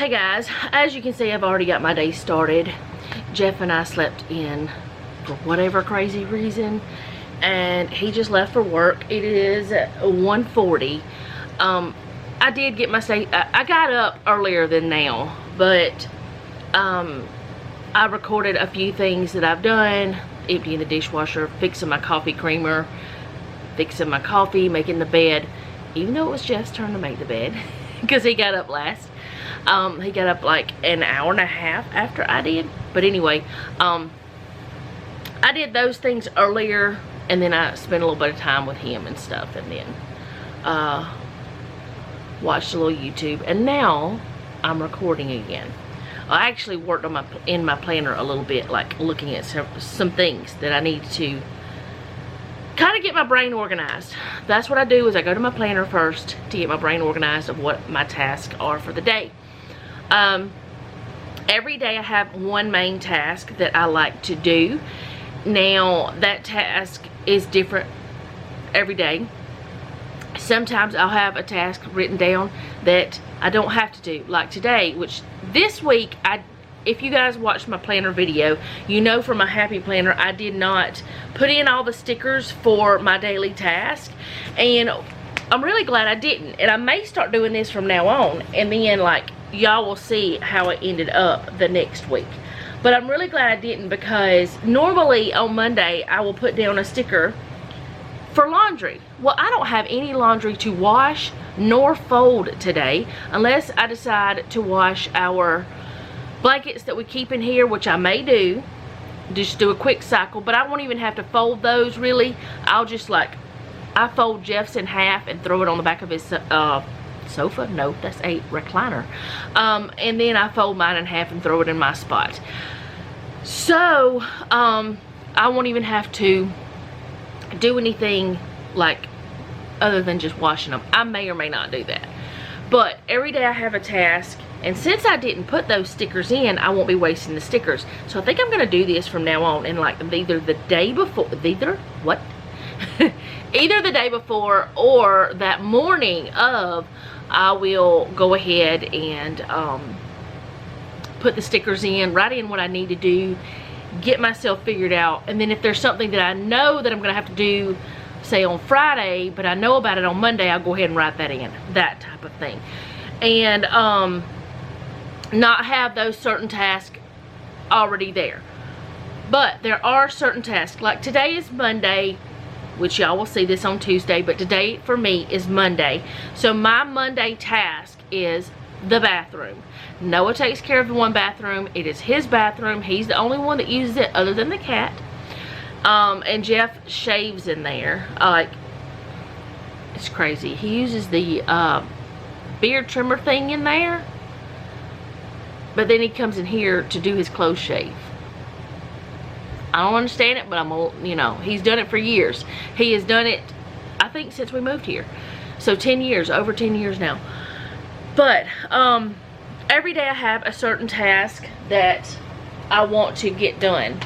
Hey guys, as you can see, I've already got my day started. Jeff and I slept in for whatever crazy reason, and he just left for work. It is 1:40. I did get my I got up earlier than now, but I recorded a few things that I've done: emptying the dishwasher, fixing my coffee creamer, fixing my coffee, making the bed, even though it was Jeff's turn to make the bed because he got up last. He got up like an hour and a half after I did. But anyway, I did those things earlier, and then I spent a little bit of time with him and stuff, and then watched a little YouTube, and now I'm recording again. I actually worked on in my planner a little bit, like looking at some things that I need to kind of get my brain organized. That's what I do, is I go to my planner first to get my brain organized of what my tasks are for the day. Every day I have one main task that I like to do. Now that task is different every day. Sometimes I'll have a task written down that I don't have to do, like today, which this week, if you guys watched my planner video, you know from my happy planner I did not put in all the stickers for my daily task, and I'm really glad I didn't. And I may start doing this from now on, and then like y'all will see how it ended up the next week. But I'm really glad I didn't, because normally on Monday I will put down a sticker for laundry. Well, I don't have any laundry to wash nor fold today, unless I decide to wash our blankets that we keep in here, which I may do. Just do a quick cycle, but I won't even have to fold those really. I'll just I fold Jeff's in half and throw it on the back of his sofa. No, that's a recliner. And then I fold mine in half and throw it in my spot. So I won't even have to do anything like other than just washing them. I may or may not do that, but every day I have a task, and since I didn't put those stickers in, I won't be wasting the stickers. So I think I'm gonna do this from now on, and like either the day before, either the day before or that morning of, I will go ahead and put the stickers in, write in what I need to do, get myself figured out, and then if there's something that I know that I'm gonna have to do, say on Friday, but I know about it on Monday, I'll go ahead and write that in, that type of thing. And not have those certain tasks already there. But there are certain tasks, like today is Monday, which y'all will see this on Tuesday, but today for me is Monday. So my Monday task is the bathroom. Noah takes care of the one bathroom. It is his bathroom. He's the only one that uses it other than the cat. And Jeff shaves in there. Like, it's crazy. He uses the beard trimmer thing in there, but then he comes in here to do his clothes shave. I don't understand it, but you know, he's done it for years. He has done it, I think, since we moved here. So 10 years, over 10 years now. But every day I have a certain task that I want to get done.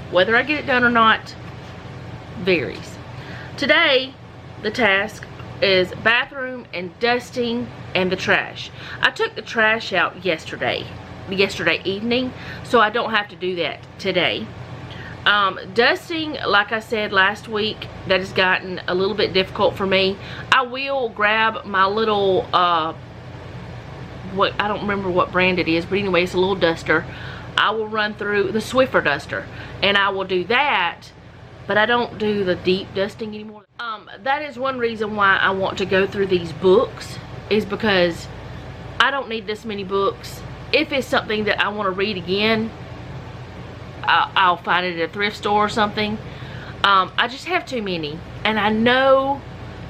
Whether I get it done or not varies. Today, the task is bathroom and dusting and the trash. I took the trash out yesterday evening, so I don't have to do that today. Dusting, like I said last week, that has gotten a little bit difficult for me. I will grab my little I don't remember what brand it is, but anyway, it's a little duster. I will run through the Swiffer duster, and I will do that, but I don't do the deep dusting anymore. That is one reason why I want to go through these books, is because I don't need this many books. If it's something that I want to read again, I'll find it at a thrift store or something. I just have too many, and I know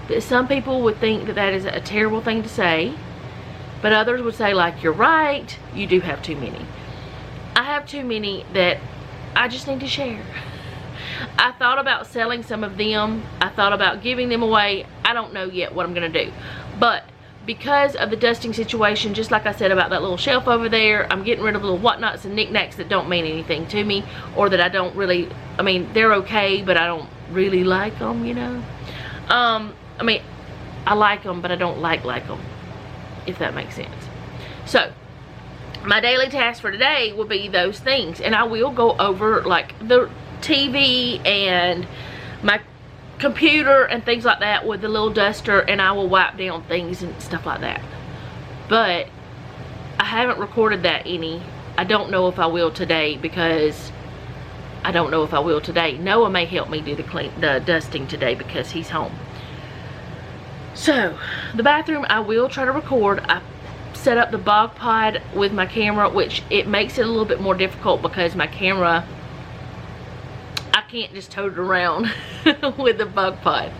that some people would think that that is a terrible thing to say, but others would say, like, you're right, you do have too many. I have too many that I just need to share. I thought about selling some of them. I thought about giving them away. I don't know yet what I'm gonna do, but because of the dusting situation, just like I said about that little shelf over there, I'm getting rid of little whatnots and knickknacks that don't mean anything to me, or that I don't really, I mean, they're okay, but I don't really like them, you know. I mean, I like them, but I don't like them, if that makes sense. So my daily task for today will be those things, and I will go over like the TV and my computer and things like that with the little duster, and I will wipe down things and stuff like that. But I haven't recorded that any. I don't know if I will today, because I don't know if I will today. Noah may help me do the dusting today because he's home. So the bathroom, I will try to record. I set up the bog pod with my camera, which it makes it a little bit more difficult because my camera, I can't just tote it around with the bug pod,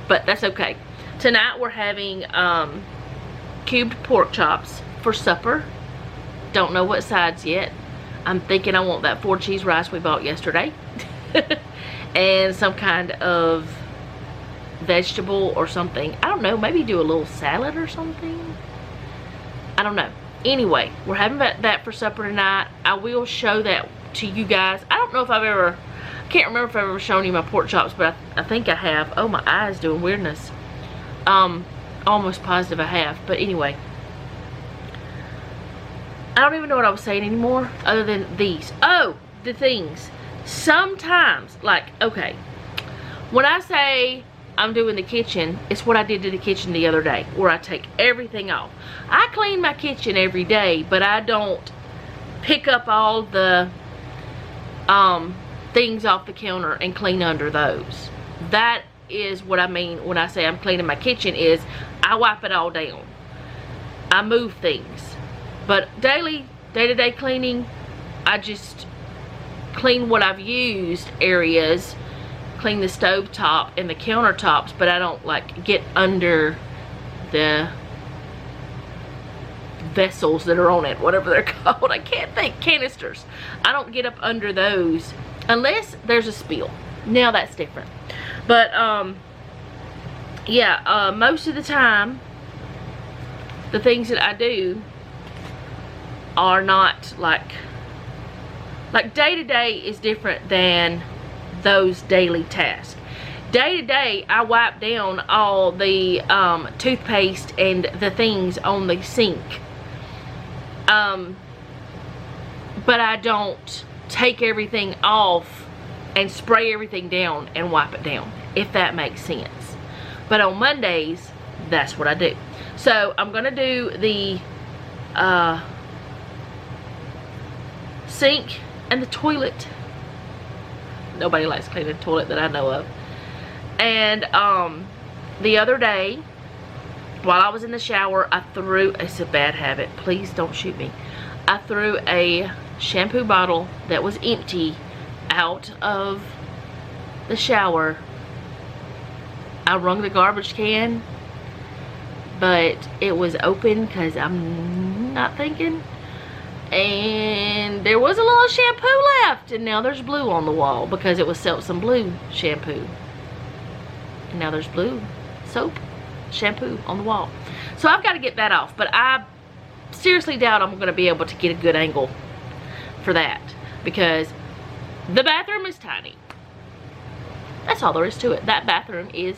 but that's okay. Tonight we're having cubed pork chops for supper. Don't know what sides yet. I'm thinking I want that 4 cheese rice we bought yesterday and some kind of vegetable or something. I don't know, maybe do a little salad or something. I don't know. Anyway, we're having that for supper tonight. I will show that to you guys. I don't know if I've ever, I can't remember if I've ever shown you my pork chops, but I think I have. Oh, my eye's doing weirdness. Almost positive I have. But anyway, I don't even know what I was saying anymore other than these. Oh, the things. Sometimes, like, okay, when I say I'm doing the kitchen, it's what I did to the kitchen the other day, where I take everything off. I clean my kitchen every day, but I don't pick up all the things off the counter and clean under those. That is what I mean when I say I'm cleaning my kitchen, is I wipe it all down. I move things. But day-to-day cleaning, I just clean what I've used areas, clean the stove top and the countertops, but I don't like get under the vessels that are on it, whatever they're called. I can't think. Canisters. I don't get up under those unless there's a spill. Now that's different. But yeah, most of the time the things that I do are not like day to day is different than those daily tasks. Day to day, I wipe down all the toothpaste and the things on the sink. But I don't take everything off and spray everything down and wipe it down, if that makes sense. But on Mondays, that's what I do. So I'm gonna do the sink and the toilet. Nobody likes cleaning the toilet that I know of. And the other day, while I was in the shower, I threw, it's a bad habit, please don't shoot me, I threw a shampoo bottle that was empty out of the shower. I wrung the garbage can, but it was open because I'm not thinking, and there was a little shampoo left, and now there's blue on the wall because it was some blue shampoo, and now there's blue soap shampoo on the wall. So I've got to get that off, but I seriously doubt I'm going to be able to get a good angle for that because the bathroom is tiny. That's all there is to it. That bathroom is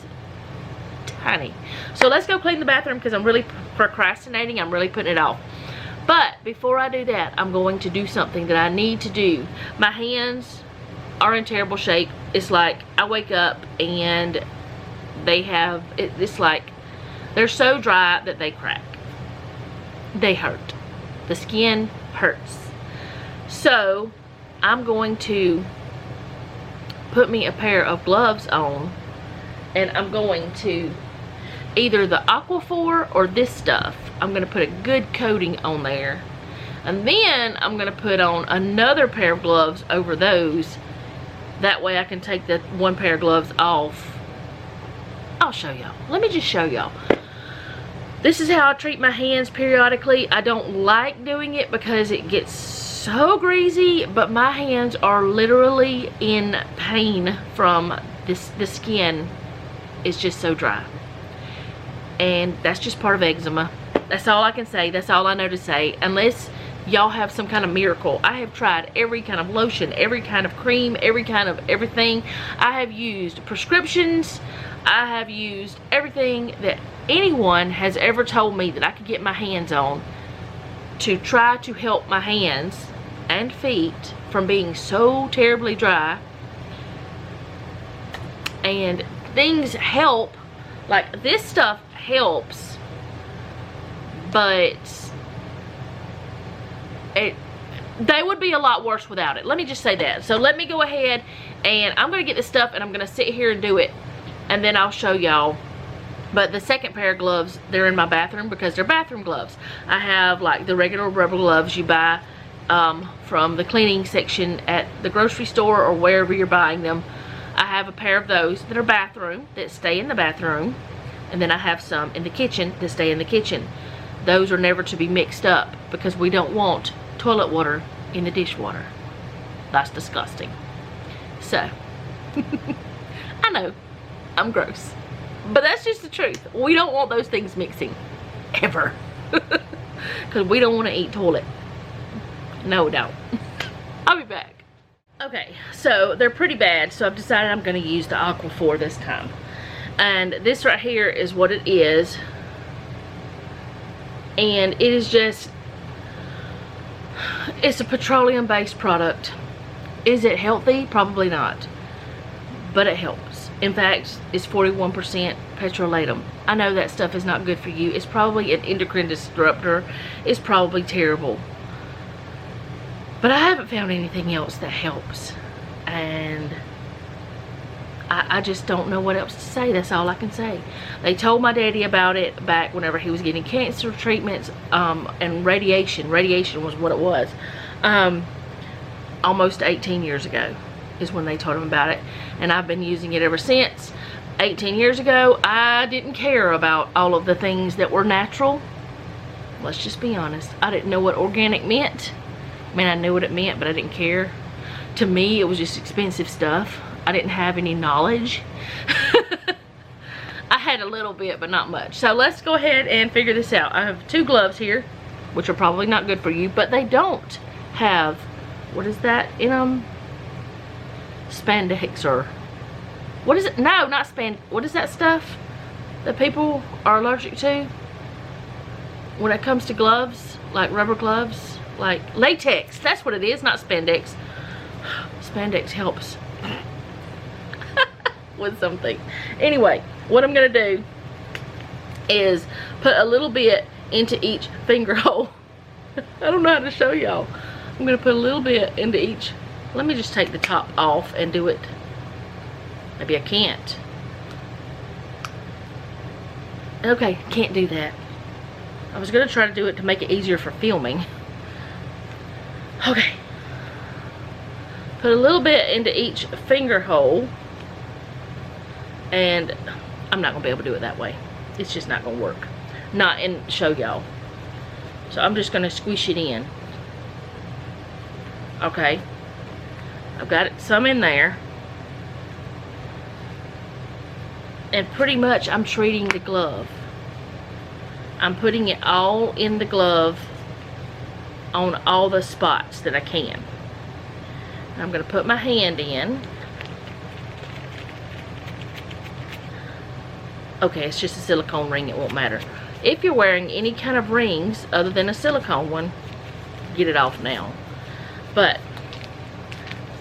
tiny. So let's go clean the bathroom because I'm really procrastinating. I'm really putting it off. But before I do that, I'm going to do something that I need to do. My hands are in terrible shape. It's like I wake up and they have, it's like they're so dry that they crack. They hurt. The skin hurts. So I'm going to put me a pair of gloves on, and I'm going to either the Aquaphor or this stuff. I'm going to put a good coating on there, and then I'm going to put on another pair of gloves over those. That way I can take the one pair of gloves off. I'll show y'all. Let me just show y'all. This is how I treat my hands periodically. I don't like doing it because it gets so greasy, but my hands are literally in pain from this. The skin is just so dry, and that's just part of eczema. That's all I can say. That's all I know to say, unless y'all have some kind of miracle. I have tried every kind of lotion, every kind of cream, every kind of everything. I have used prescriptions. I have used everything that anyone has ever told me that I could get my hands on. to try to help my hands and feet from being so terribly dry. And things help, like this stuff helps, but they would be a lot worse without it. Let me just say that. So let me go ahead and I'm going to get this stuff and I'm going to sit here and do it, and then I'll show y'all. But the second pair of gloves, they're in my bathroom because they're bathroom gloves. I have like the regular rubber gloves you buy from the cleaning section at the grocery store or wherever you're buying them. I have a pair of those that are bathroom, that stay in the bathroom, and then I have some in the kitchen that stay in the kitchen. Those are never to be mixed up because we don't want toilet water in the dishwater. That's disgusting. So, I know, I'm gross, but that's just the truth. We don't want those things mixing, ever, because we don't want to eat toilet. No, we don't. I'll be back. Okay, so they're pretty bad, so I've decided I'm going to use the Aquaphor this time. And this right here is what it is. And it is just, it's a petroleum-based product. Is it healthy? Probably not. But it helps. In fact, it's 41% petrolatum. I know that stuff is not good for you. It's probably an endocrine disruptor. It's probably terrible. But I haven't found anything else that helps. And I just don't know what else to say. That's all I can say. They told my daddy about it back whenever he was getting cancer treatments and radiation. Radiation was what it was. Almost 18 years ago is when they told him about it. And I've been using it ever since. 18 years ago, I didn't care about all of the things that were natural. Let's just be honest. I didn't know what organic meant. I mean, I knew what it meant, but I didn't care. To me, it was just expensive stuff. I didn't have any knowledge. I had a little bit, but not much. So let's go ahead and figure this out. I have two gloves here, which are probably not good for you, but they don't have, what is that in them? Spandex or, what is it? No, not what is that stuff that people are allergic to when it comes to gloves, like rubber gloves? Like latex, that's what it is, not spandex. Spandex helps with something. Anyway, what I'm gonna do is put a little bit into each finger hole. I don't know how to show y'all. I'm gonna put a little bit into each. Let me just take the top off and do it. Maybe I can't. Okay, can't do that. I was gonna try to do it to make it easier for filming. Okay, put a little bit into each finger hole, and I'm not gonna be able to do it that way. It's just not gonna work. Not and show y'all. So I'm just gonna squish it in. Okay, I've got some in there, and pretty much I'm treating the glove. I'm putting it all in the glove on all the spots that I can. I'm going to put my hand in. Okay, it's just a silicone ring, it won't matter. If you're wearing any kind of rings other than a silicone one, get it off now. But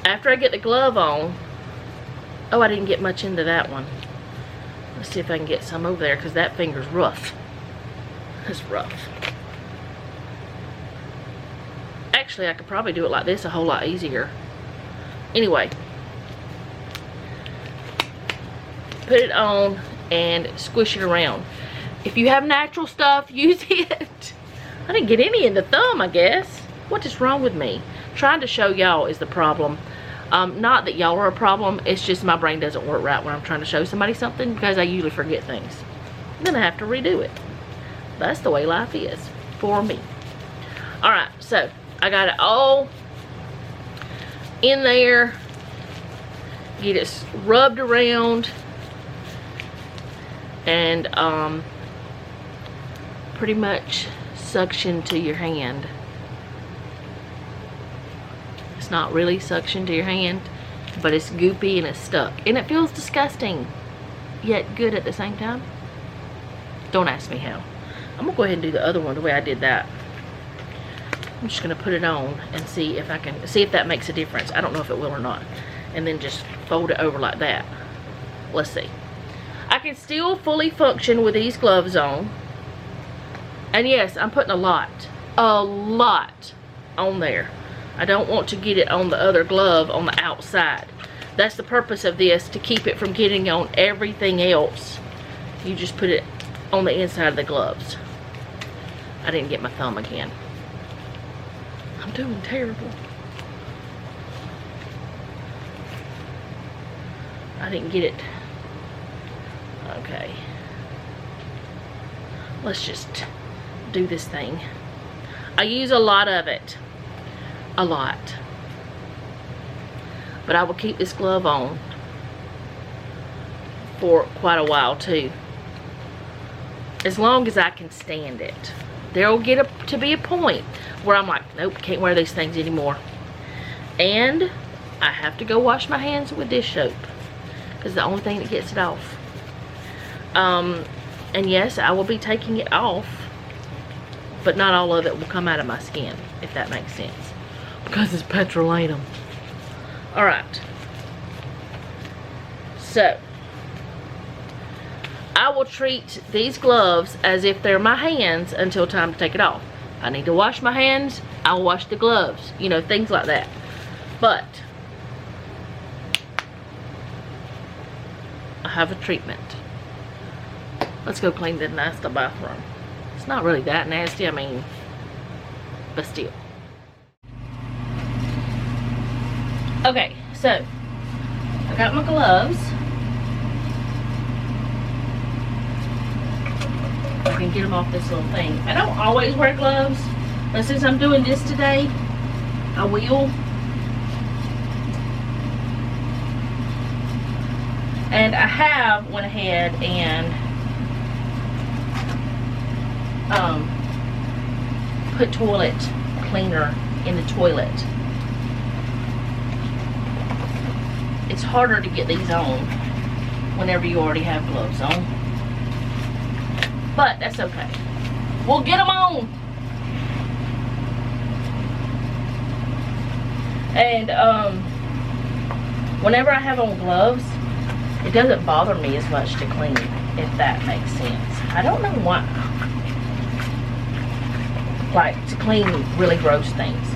after I get the glove on, oh, I didn't get much into that one. Let's see if I can get some over there, because that finger's rough. It's rough. Actually, I could probably do it like this a whole lot easier. Anyway, put it on and squish it around. If you have natural stuff, use it. I didn't get any in the thumb, I guess. What is wrong with me? Trying to show y'all is the problem. Not that y'all are a problem, it's just my brain doesn't work right when I'm trying to show somebody something, because I usually forget things. Then I have to redo it. That's the way life is for me. Alright, so I got it all in there. Get it rubbed around and pretty much suction to your hand. It's not really suction to your hand, but it's goopy and it's stuck. And it feels disgusting, yet good at the same time. Don't ask me how. I'm gonna go ahead and do the other one the way I did that. I'm just gonna put it on and see if that makes a difference. I don't know if it will or not. And then just fold it over like that. Let's see. I can still fully function with these gloves on. And yes, I'm putting a lot on there. I don't want to get it on the other glove on the outside. That's the purpose of this, to keep it from getting on everything else. You just put it on the inside of the gloves. I didn't get my thumb again. I'm doing terrible. I didn't get it. Okay. Let's just do this thing. I use a lot of it. A lot. But I will keep this glove on for quite a while too. As long as I can stand it. There'll get to be a point where I'm like, nope, can't wear these things anymore. And I have to go wash my hands with dish soap. Because the only thing that gets it off. And yes, I will be taking it off. But not all of it will come out of my skin, if that makes sense. Because it's petroleum. Alright. So, I will treat these gloves as if they're my hands until time to take it off. I need to wash my hands, I'll wash the gloves. You know, things like that. But, I have a treatment. Let's go clean the nasty bathroom. It's not really that nasty, I mean, but still. Okay, so I got my gloves. I can get them off this little thing. I don't always wear gloves, but since I'm doing this today, I will. And I have went ahead and put toilet cleaner in the toilet. It's harder to get these on whenever you already have gloves on. But that's okay. We'll get them on. And whenever I have on gloves, it doesn't bother me as much to clean, if that makes sense. I don't know why. Like, to clean really gross things.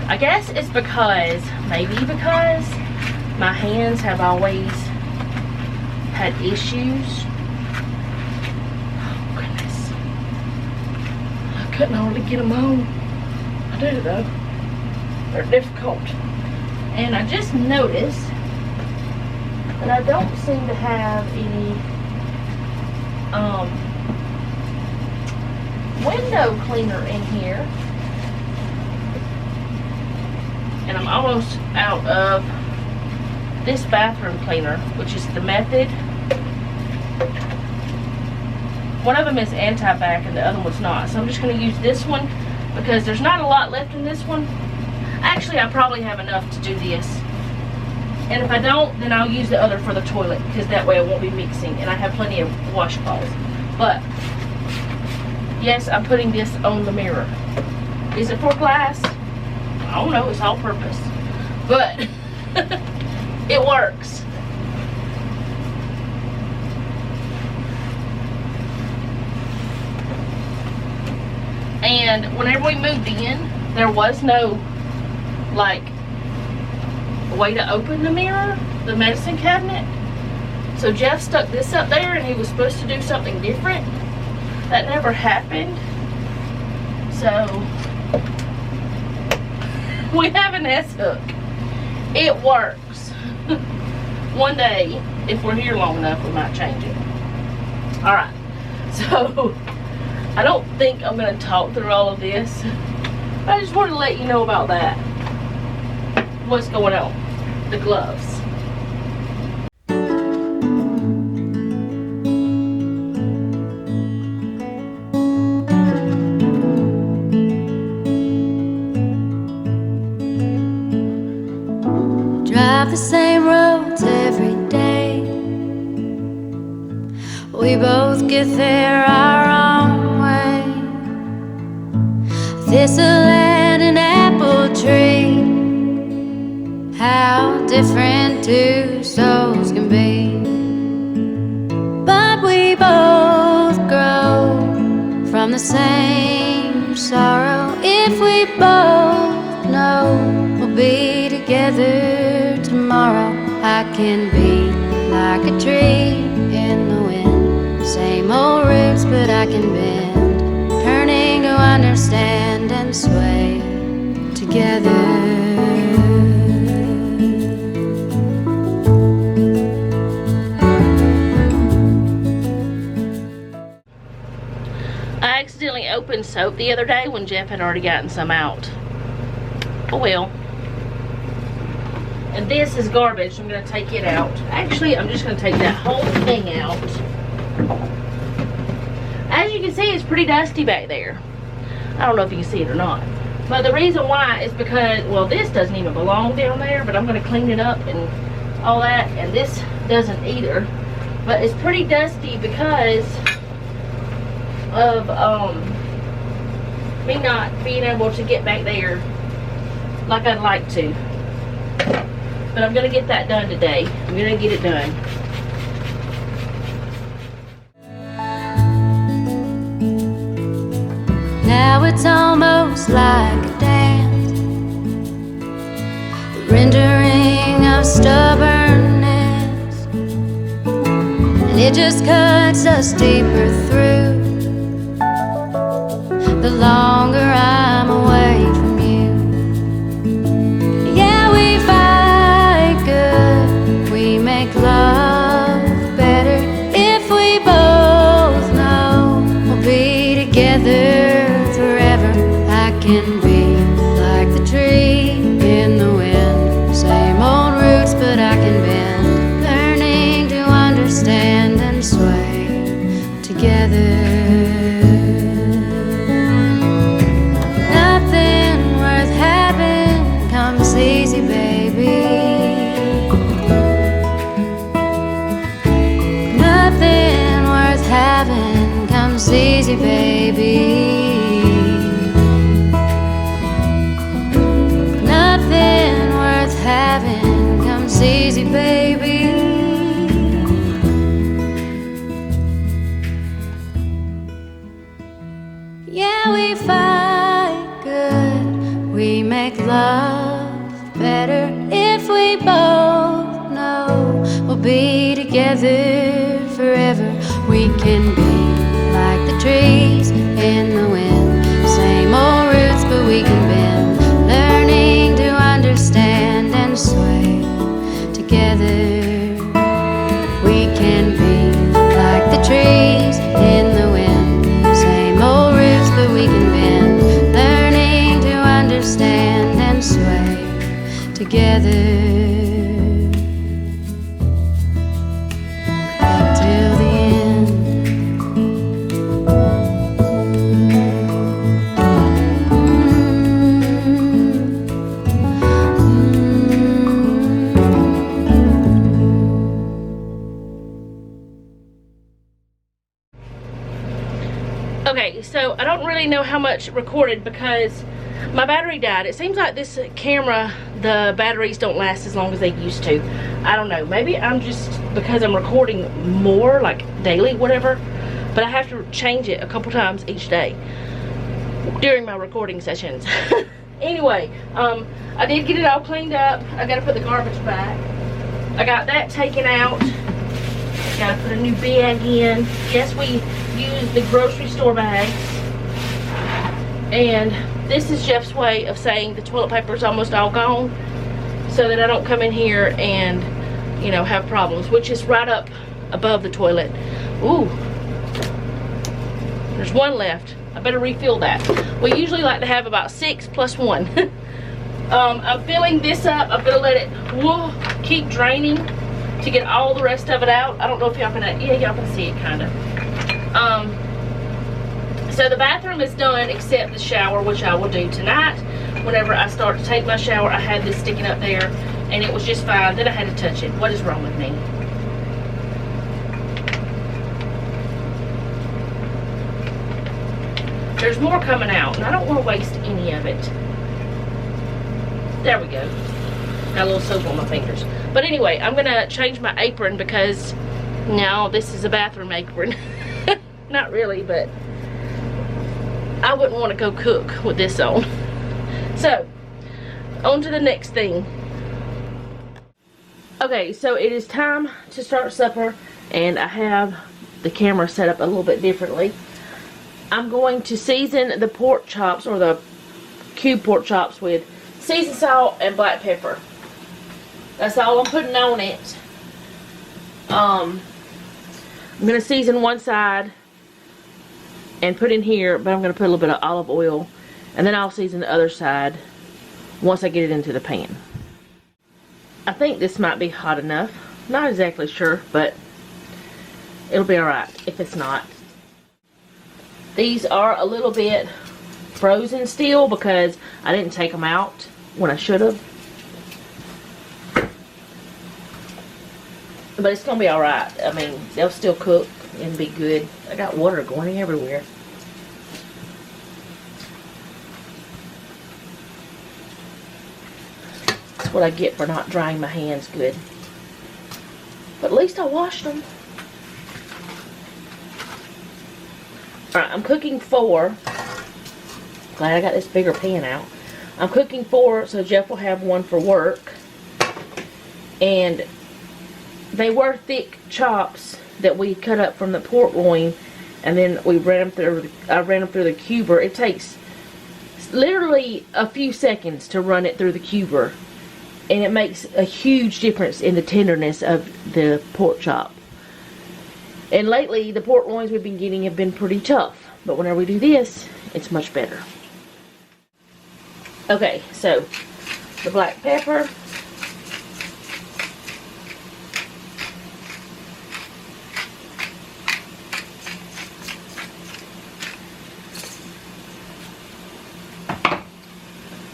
I guess it's because, maybe because my hands have always had issues. Oh, goodness. I couldn't hardly get them on. I do, though. They're difficult. And I just noticed that I don't seem to have any window cleaner in here. And I'm almost out of this bathroom cleaner, which is the Method. One of them is anti-bac and the other one's not. So I'm just going to use this one because there's not a lot left in this one. Actually, I probably have enough to do this. And if I don't, then I'll use the other for the toilet because that way I won't be mixing. And I have plenty of washcloths. But, yes, I'm putting this on the mirror. Is it for glass? I don't know, it's all purpose. But, it works. And whenever we moved in, there was no, like, way to open the mirror, the medicine cabinet. So Jeff stuck this up there and he was supposed to do something different. That never happened. So we have an S-hook. It works. One day, if we're here long enough, we might change it. Alright, so I don't think I'm going to talk through all of this. I just wanted to let you know about that. What's going on. The gloves. Drive the same roads every day. We both get there our own way. Thistle and how different two souls can be. But we both grow from the same sorrow. If we both know we'll be together tomorrow, I can be like a tree in the wind. Same old roots, but I can bend, turning to understand and sway together. I accidentally opened soap the other day when Jeff had already gotten some out. Oh well. And this is garbage, so I'm going to take it out. Actually, I'm just going to take that whole thing out. As you can see, it's pretty dusty back there. I don't know if you can see it or not. But the reason why is because, well, this doesn't even belong down there, but I'm going to clean it up and all that. And this doesn't either. But it's pretty dusty because of me not being able to get back there like I'd like to. But I'm going to get that done today. I'm going to get it done. Now it's almost like a dance, the rendering of stubbornness, and it just cuts us deeper through the longer I'm away from you. Yeah, we fight good, we make love better if we both know we'll be together forever. I can be like the tree in the wind, same old roots, but I can bend, learning to understand and sway together. Easy, baby. Nothing worth having comes easy, baby. Nothing worth having comes easy, baby. Yeah, we fight good, we make love better if we both know we'll be together forever. We can be like the trees in the wind, same old roots, but we can bend, learning to understand and sway together. We can be like the trees in the wind, same old roots, but we can bend, learning to understand and sway together till the end. Okay, so I don't really know how much recorded because my battery died. It seems like this camera, the batteries don't last as long as they used to. I don't know. Maybe I'm just, because I'm recording more, like daily, whatever. But I have to change it a couple times each day during my recording sessions. Anyway, I did get it all cleaned up. I got to put the garbage back. I got that taken out. Got to put a new bag in. Yes, we use the grocery store bags. And this is Jeff's way of saying the toilet paper is almost all gone, so that I don't come in here and, you know, have problems, which is right up above the toilet. Ooh, there's one left. I better refill that. We usually like to have about 6 plus 1. I'm filling this up. I'm gonna let it keep draining to get all the rest of it out. I don't know if y'all can, yeah, y'all can see it kind of. So the bathroom is done except the shower, which I will do tonight. Whenever I start to take my shower, I had this sticking up there and it was just fine. Then I had to touch it. What is wrong with me? There's more coming out and I don't want to waste any of it. There we go. Got a little soap on my fingers. But anyway, I'm gonna change my apron because now this is a bathroom apron. Not really, but I wouldn't want to go cook with this on. So, on to the next thing. Okay, so it is time to start supper, and I have the camera set up a little bit differently. I'm going to season the pork chops, or the cube pork chops, with seasoned salt and black pepper. That's all I'm putting on it. I'm going to season one side and put in here, but I'm going to put a little bit of olive oil, and then I'll season the other side once I get it into the pan. I think this might be hot enough. Not exactly sure, but it'll be alright if it's not. These are a little bit frozen still because I didn't take them out when I should have. But it's going to be alright. I mean, they'll still cook and be good. I got water going everywhere. That's what I get for not drying my hands good. But at least I washed them. Alright, I'm cooking 4. Glad I got this bigger pan out. I'm cooking 4 so Jeff will have 1 for work. And they were thick chops that we cut up from the pork loin, and then we ran them through. I ran them through the cuber. It takes literally a few seconds to run it through the cuber, and it makes a huge difference in the tenderness of the pork chop. And lately, the pork loins we've been getting have been pretty tough, but whenever we do this, it's much better. Okay, so the black pepper.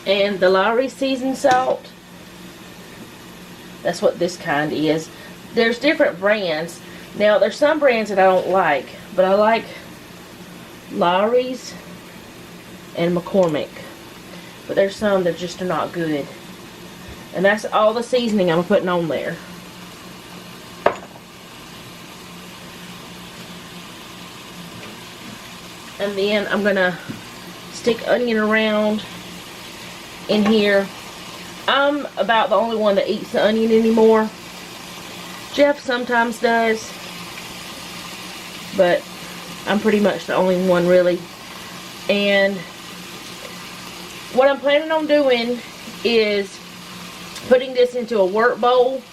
And the Lowry seasoned salt. That's what this kind is. There's different brands. Now, there's some brands that I don't like, but I like Lowry's and McCormick. But there's some that just are not good. And that's all the seasoning I'm putting on there. And then I'm going to stick onion around in here. I'm about the only one that eats the onion anymore. Jeff sometimes does, but I'm pretty much the only one really. And what I'm planning on doing is putting this into a work bowl.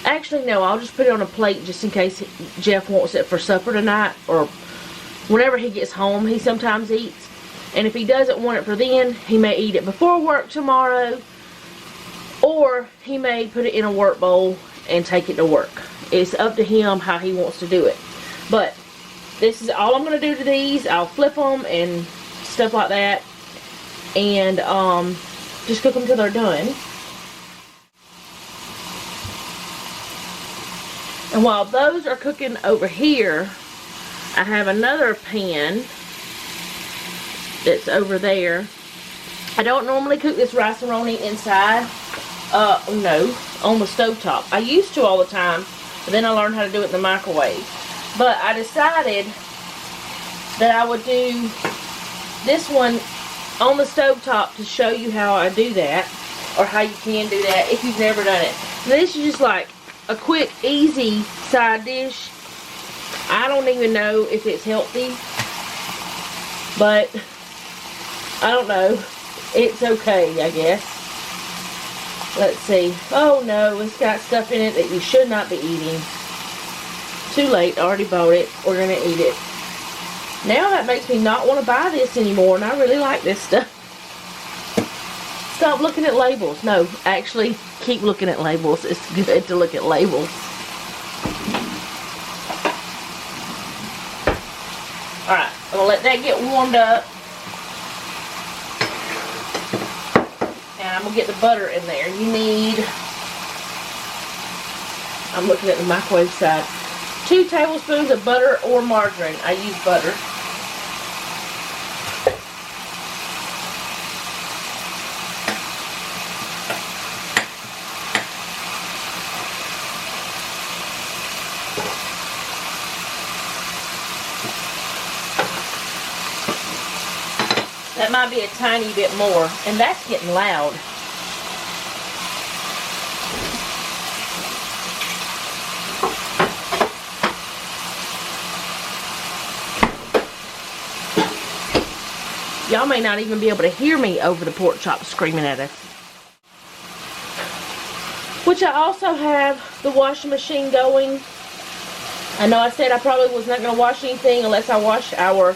Actually, no, I'll just put it on a plate just in case Jeff wants it for supper tonight, or whenever he gets home. He sometimes eats. And if he doesn't want it for then, he may eat it before work tomorrow, or he may put it in a work bowl and take it to work. It's up to him how he wants to do it. But this is all I'm going to do to these. I'll flip them and stuff like that, and just cook them till they're done. And while those are cooking over here, I have another pan that's over there. I don't normally cook this rice-a-roni inside. No, on the stovetop. I used to all the time, but then I learned how to do it in the microwave. But I decided that I would do this one on the stovetop to show you how I do that, or how you can do that if you've never done it. This is just like a quick, easy side dish. I don't even know if it's healthy, but I don't know. It's okay, I guess. Let's see. Oh no, it's got stuff in it that you should not be eating. Too late, I already bought it. We're going to eat it. Now that makes me not want to buy this anymore, and I really like this stuff. Stop looking at labels. No, actually, keep looking at labels. It's good to look at labels. Alright, I'm going to let that get warmed up. And I'm going to get the butter in there. You need, I'm looking at the microwave side, 2 tablespoons of butter or margarine. I use butter. might be a tiny bit more, and that's getting loud. Y'all may not even be able to hear me over the pork chop screaming at us. Which I also have the washing machine going. I know I said I probably was not going to wash anything unless I washed our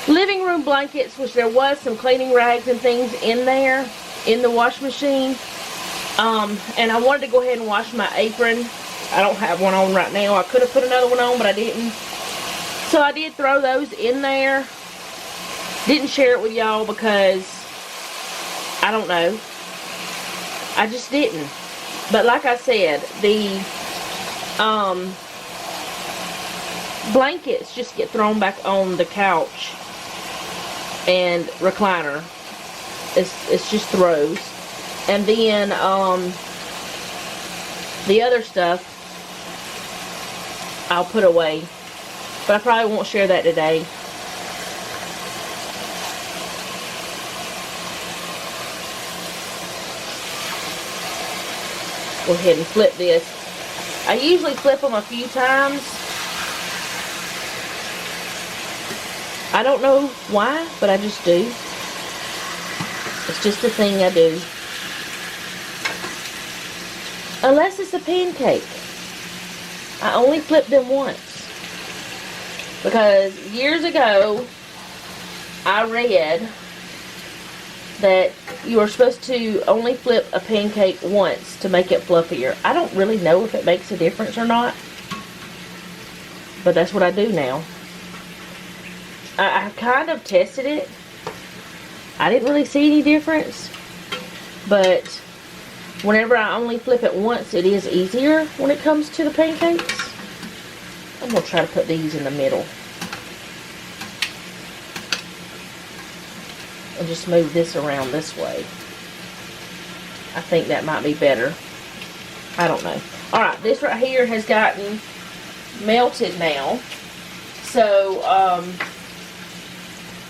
living room blankets, which there was some cleaning rags and things in there in the washing machine. And I wanted to go ahead and wash my apron. I don't have one on right now. I could have put another one on, but I didn't. So I did throw those in there. Didn't share it with y'all because I don't know. I just didn't. But like I said, the blankets just get thrown back on the couch and recliner. It's just throws. And then the other stuff I'll put away. But I probably won't share that today. Go ahead and flip this. I usually flip them a few times. I don't know why, but I just do. It's just a thing I do. Unless it's a pancake. I only flip them once. Because years ago, I read that you are supposed to only flip a pancake once to make it fluffier. I don't really know if it makes a difference or not, but that's what I do now. I kind of tested it. I didn't really see any difference, but whenever I only flip it once, it is easier when it comes to the pancakes. I'm going to try to put these in the middle. And just move this around this way. I think that might be better. I don't know. Alright, this right here has gotten melted now. So,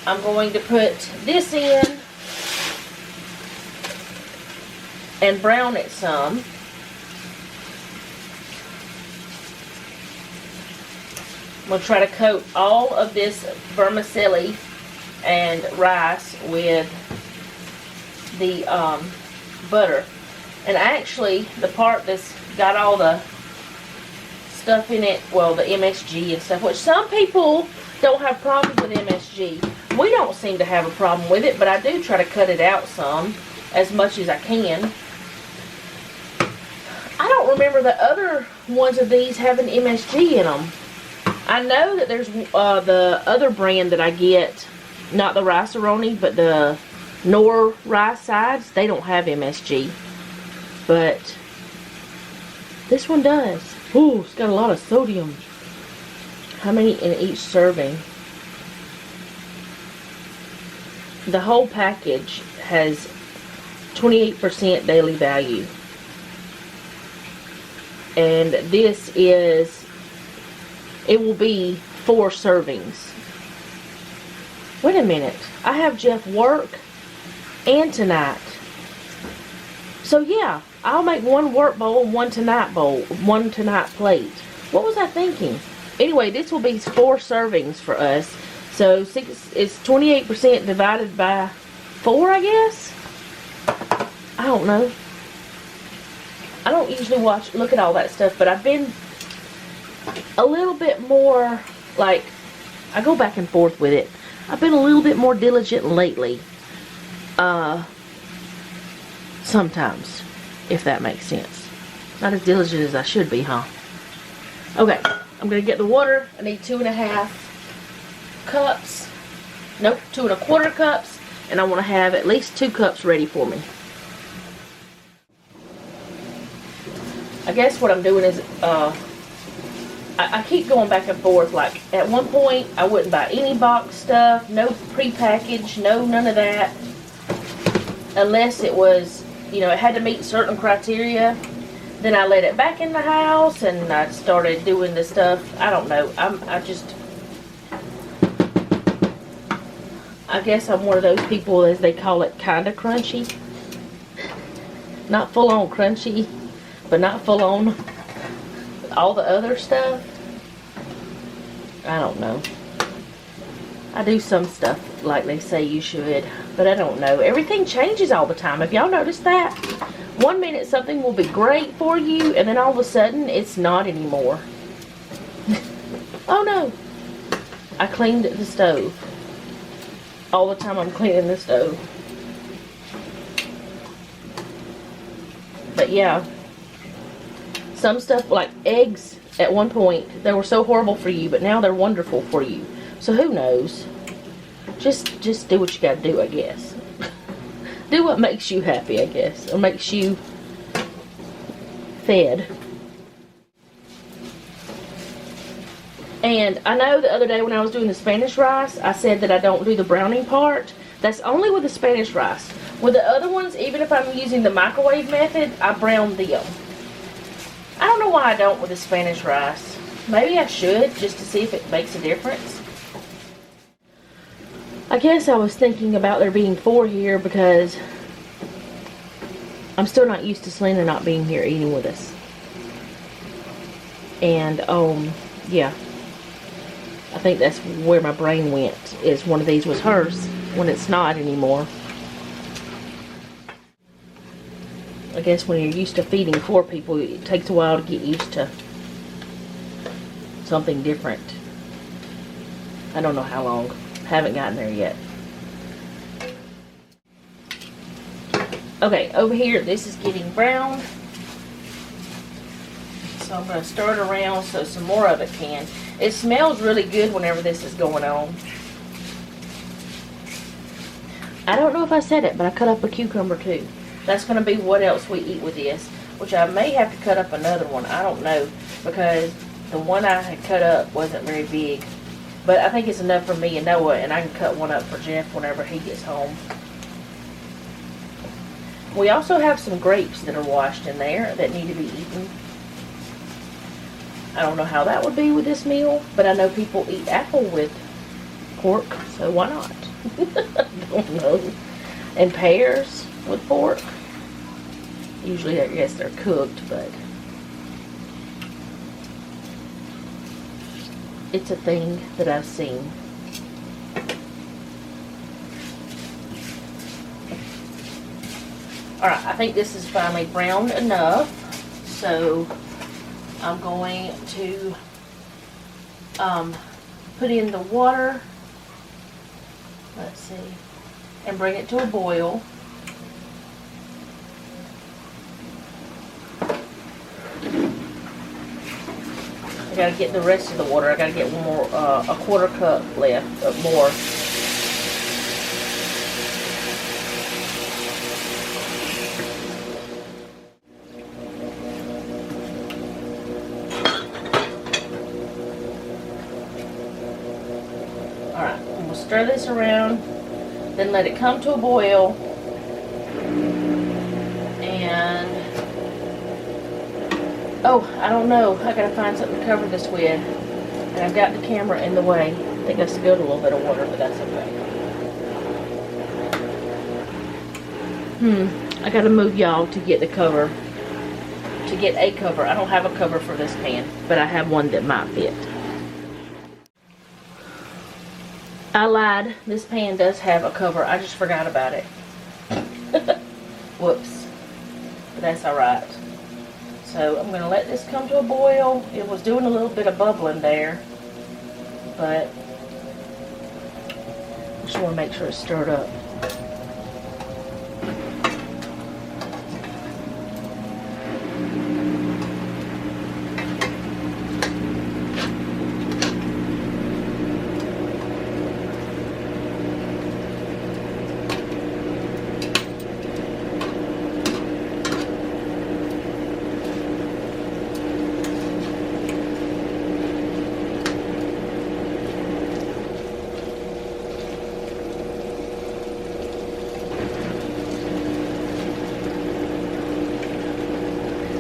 I'm going to put this in and brown it some. I'm going to try to coat all of this vermicelli and rice with the butter. And actually, the part that's got all the stuff in it, well, the MSG and stuff, which some people don't have problems with MSG. We don't seem to have a problem with it, but I do try to cut it out some, as much as I can. I don't remember the other ones of these having MSG in them. I know that there's the other brand that I get, not the Rice-A-Roni, but the Knorr rice sides, they don't have MSG. But this one does. Ooh, it's got a lot of sodium. How many in each serving? The whole package has 28% daily value. And this is, it will be 4 servings. Wait a minute. I have Jeff work and tonight. So yeah, I'll make 1 work bowl, 1 tonight bowl, 1 tonight plate. What was I thinking? Anyway, this will be 4 servings for us. So it's 28% divided by 4, I guess? I don't know. I don't usually look at all that stuff, but I've been a little bit more, like, I go back and forth with it. I've been a little bit more diligent lately. Sometimes, if that makes sense. Not as diligent as I should be, huh? Okay, I'm going to get the water. I need 2.5 cups. Nope, 2 1/4 cups. And I want to have at least 2 cups ready for me. I guess what I'm doing is, I keep going back and forth. Like, at one point, I wouldn't buy any box stuff, no prepackaged, none of that. Unless it was, you know, it had to meet certain criteria. Then I let it back in the house and I started doing the stuff. I don't know. I guess I'm one of those people, as they call it, kinda crunchy. Not full on crunchy, but not full on all the other stuff. I don't know. I do some stuff like they say you should, but I don't know. Everything changes all the time. Have y'all noticed that? One minute something will be great for you, and then all of a sudden it's not anymore. Oh no! I cleaned the stove. All the time I'm cleaning the stove. But yeah, some stuff like eggs at one point, they were so horrible for you, but now they're wonderful for you. So who knows? Just do what you gotta do, I guess. Do what makes you happy, I guess, or makes you fed. And I know the other day when I was doing the Spanish rice, I said that I don't do the browning part. That's only with the Spanish rice. With the other ones, even if I'm using the microwave method, I brown them. I don't know why I don't with the Spanish rice. Maybe I should, just to see if it makes a difference. I guess I was thinking about there being 4 here because I'm still not used to Selena not being here eating with us. And, yeah. I think that's where my brain went, is one of these was hers when it's not anymore. I guess when you're used to feeding 4 people, it takes a while to get used to something different. I don't know how long. Haven't gotten there yet. Okay, over here, this is getting brown. So I'm going to stir it around so some more of it can. It smells really good whenever this is going on. I don't know if I said it, but I cut up a cucumber too. That's going to be what else we eat with this, which I may have to cut up another one. I don't know, because the one I had cut up wasn't very big. But I think it's enough for me and Noah, and I can cut one up for Jeff whenever he gets home. We also have some grapes that are washed in there that need to be eaten. I don't know how that would be with this meal, but I know people eat apple with pork, so why not? I don't know. And pears with pork. Usually, I guess they're cooked, but it's a thing that I've seen. Alright, I think this is finally browned enough, so I'm going to put in the water, let's see, and bring it to a boil. I gotta get the rest of the water. I gotta get one more, a quarter cup left, more. Alright, and we'll stir this around, then let it come to a boil, and oh, I don't know. I gotta find something to cover this with. And I've got the camera in the way. I think I spilled a little bit of water, but that's okay. I gotta move y'all to get the cover. To get a cover. I don't have a cover for this pan, but I have one that might fit. I lied. This pan does have a cover. I just forgot about it. Whoops. But that's alright. So I'm going to let this come to a boil. It was doing a little bit of bubbling there, but I just want to make sure it's stirred up.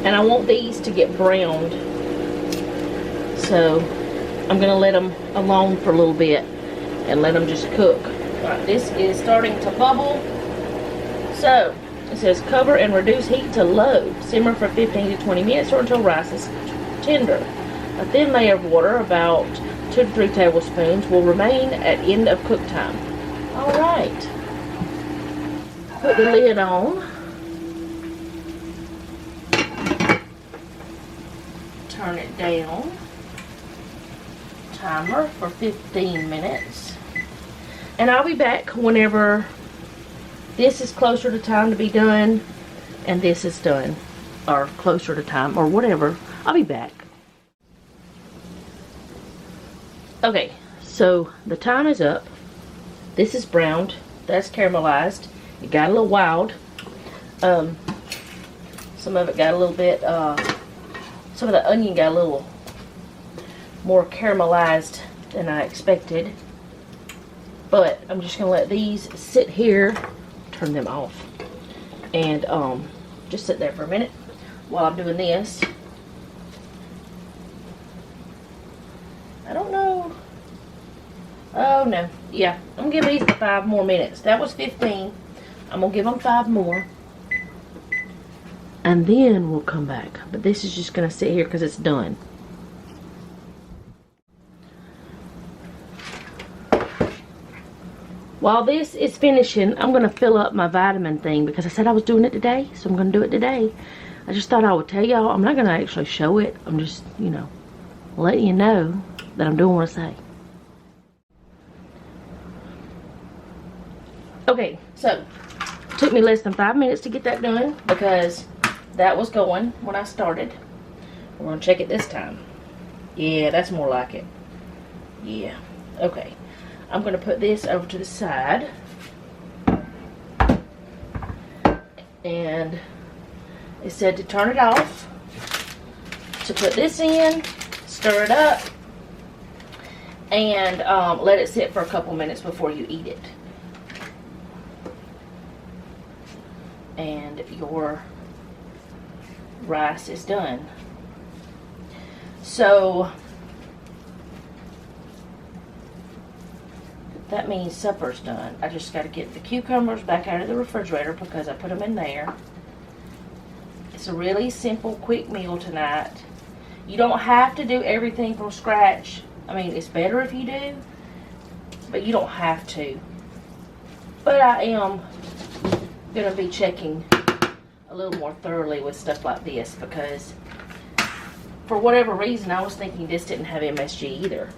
And I want these to get browned, so I'm going to let them alone for a little bit and let them just cook. Right, this is starting to bubble. So, it says cover and reduce heat to low. Simmer for 15 to 20 minutes or until rice is tender. A thin layer of water, about 2 to 3 tablespoons, will remain at end of cook time. Alright. Put the lid on. Turn it down. Timer for 15 minutes. And I'll be back whenever this is closer to time to be done and this is done. Or closer to time or whatever. I'll be back. Okay, so the time is up. This is browned. That's caramelized. It got a little wild. Some of it got a little bit, some of the onion got a little more caramelized than I expected. But I'm just going to let these sit here, turn them off, and just sit there for a minute while I'm doing this. I don't know. Oh no. Yeah, I'm going to give these 5 more minutes. That was 15. I'm going to give them 5 more. And then we'll come back. But this is just going to sit here because it's done. While this is finishing, I'm going to fill up my vitamin thing because I said I was doing it today. So I'm going to do it today. I just thought I would tell y'all. I'm not going to actually show it. I'm just, you know, letting you know that I'm doing what I say. Okay, so it took me less than 5 minutes to get that done because that was going when I started. We're going to check it this time. Yeah, that's more like it. Yeah, okay. I'm going to put this over to the side. And it said to turn it off. To put this in, stir it up, and let it sit for a couple minutes before you eat it. And your rice is done. So that means supper's done. I just got to get the cucumbers back out of the refrigerator because I put them in there. It's a really simple, quick meal tonight. You don't have to do everything from scratch. I mean, it's better if you do, but you don't have to. But I am going to be checking a little more thoroughly with stuff like this because for whatever reason I was thinking this didn't have MSG either.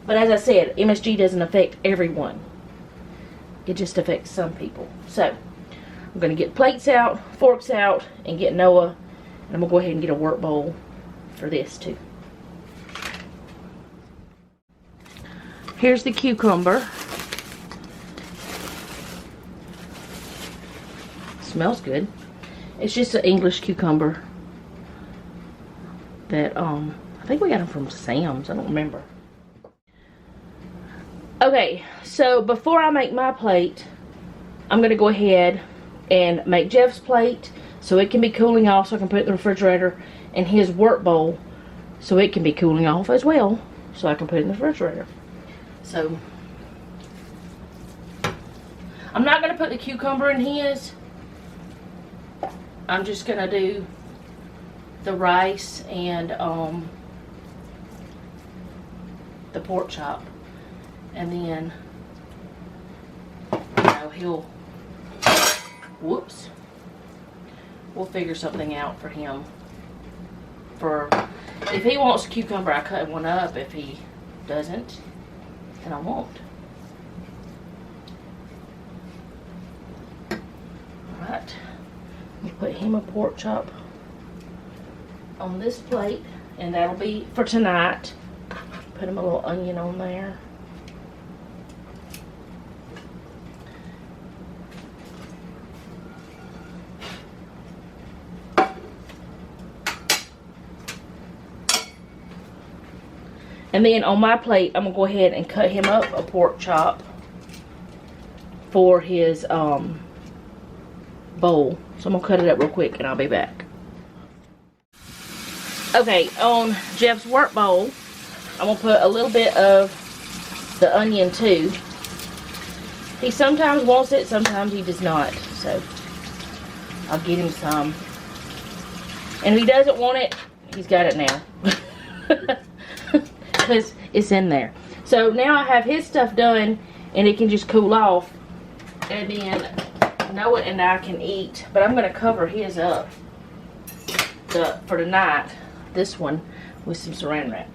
But as I said, MSG doesn't affect everyone. It just affects some people. So I'm going to get plates out, forks out, and get Noah. And I'm going to go ahead and get a work bowl for this too. Here's the cucumber. Smells good. It's just an English cucumber that I think we got them from Sam's. I don't remember. Okay, so before I make my plate, I'm going to go ahead and make Jeff's plate so it can be cooling off so I can put it in the refrigerator, and his work bowl so it can be cooling off as well so I can put it in the refrigerator. So I'm not going to put the cucumber in his. I'm just going to do the rice and the pork chop. And then, you know, whoops, we'll figure something out for him. For, if he wants a cucumber, I cut one up. If he doesn't, then I won't. Alright, we'll put him a pork chop on this plate, and that'll be for tonight. Put him a little onion on there. And then on my plate, I'm going to go ahead and cut him up a pork chop for his bowl. So I'm going to cut it up real quick and I'll be back. Okay, on Jeff's work bowl, I'm going to put a little bit of the onion too. He sometimes wants it, sometimes he does not. So I'll get him some. And if he doesn't want it, he's got it now. Because it's in there. So now I have his stuff done and it can just cool off. And then Noah and I can eat. But I'm going to cover his up for tonight. This one with some saran wrap.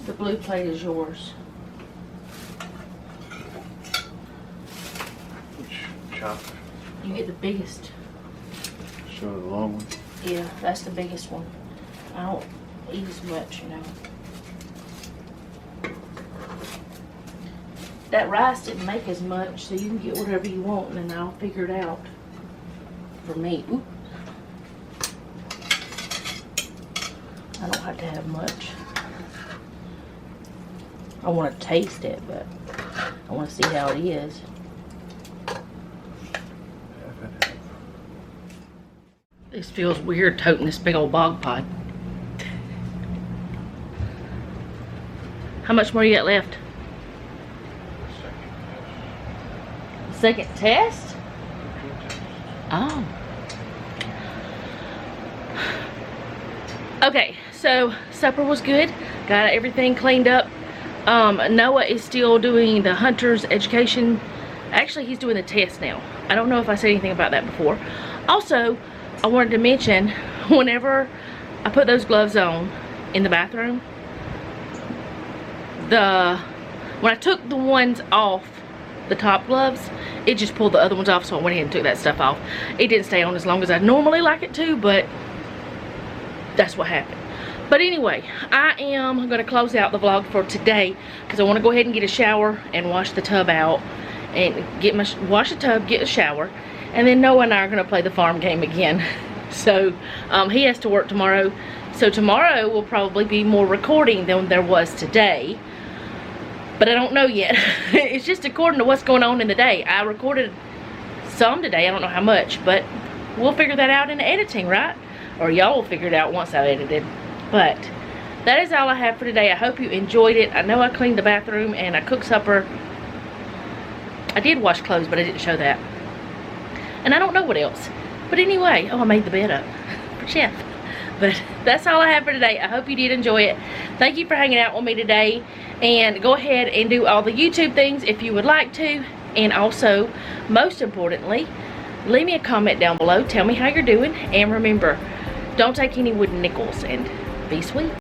The blue plate is yours. Which chopper? You get the biggest. So the long one? Yeah, that's the biggest one. I don't eat as much, you know. That rice didn't make as much, so you can get whatever you want and then I'll figure it out for me. Ooh. I don't have to have much. I want to taste it, but I want to see how it is. This feels weird toting this big old bog pot. How much more you got left? Second test? Oh. Okay, so supper was good. Got everything cleaned up. Noah is still doing the hunter's education. Actually, he's doing the test now. I don't know if I said anything about that before. Also, I wanted to mention, whenever I put those gloves on in the bathroom, when I took the ones off, the top gloves, it just pulled the other ones off, so I went ahead and took that stuff off. It didn't stay on as long as I normally like it to, but that's what happened. But anyway, I am going to close out the vlog for today because I want to go ahead and get a shower and wash the tub out and wash the tub, get a shower, and then Noah and I are going to play the farm game again. So he has to work tomorrow, so tomorrow will probably be more recording than there was today, but I don't know yet. It's just according to what's going on in the day. I recorded some today, I don't know how much, but we'll figure that out in the editing, right? Or y'all will figure it out once I've edited. But that is all I have for today. I hope you enjoyed it. I know I cleaned the bathroom and I cooked supper. I did wash clothes, but I didn't show that. And I don't know what else. But anyway, oh, I made the bed up for Chef. But that's all I have for today. I hope you did enjoy it. Thank you for hanging out with me today. And go ahead and do all the YouTube things if you would like to. And also, most importantly, leave me a comment down below. Tell me how you're doing. And remember, don't take any wooden nickels and be sweet.